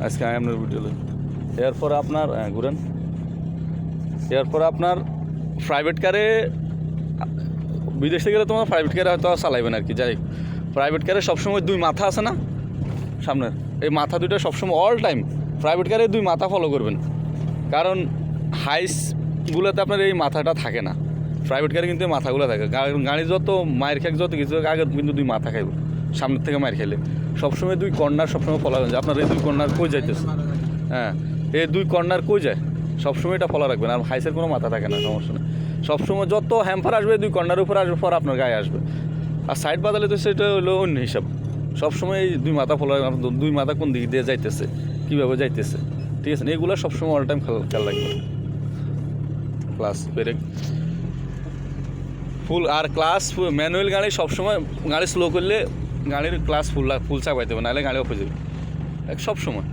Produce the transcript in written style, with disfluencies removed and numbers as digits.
আজকে আপনার ভিডিও এরপরে আপনার ঘুরেন। এরপরে আপনার প্রাইভেট কারে বিদেশে গেলে তোমার প্রাইভেট কারে হয়তো চালাইবেন আর কি। যাই প্রাইভেট কারে সবসময় দুই মাথা আছে না সামনের, এই মাথা দুইটা সবসময় অল টাইম প্রাইভেট কারে দুই মাথা ফলো করবেন, কারণ হাইসগুলোতে আপনার এই মাথাটা থাকে না, প্রাইভেট কারে কিন্তু এই মাথাগুলো থাকে। গাড়ি যত মায়ের খেয়ে যত কিছু আগে কিন্তু দুই মাথা খাইব সামনের থেকে মায়ের খেলে। সবসময় দুই কর্নার সবসময় ফলো রাখবেন যে আপনার এই দুই কর্নার কই যাইতেছে, হ্যাঁ এই দুই কর্নার কই যায় সবসময় এটা ফলো রাখবেন। আর হাইসের কোনো মাথা থাকে না, সমস্যা নেই। সবসময় যত হ্যাম্পার আসবে দুই কর্নার উপরে আসবে, পর আপনার গায়ে আসবে। আর সাইড বাদালে তো সেটা হলো অন্য হিসাব। সবসময় এই দুই মাথা ফলো রাখবেন, দুই মাথা কোন দিক দিয়ে যাইতেছে, কীভাবে যাইতেছে, ঠিক আছে। এগুলো সবসময় অল টাইম খেয়াল রাখবেন। ক্লাস ব্রেক ফুল, আর ক্লাস ম্যানুয়াল গাড়ি সবসময় গাড়ি স্লো করলে গাড়ির ক্লাস ফুল চাপাইতে হবে, নাহলে গাড়ি অফ হয়ে যাবে সবসময়।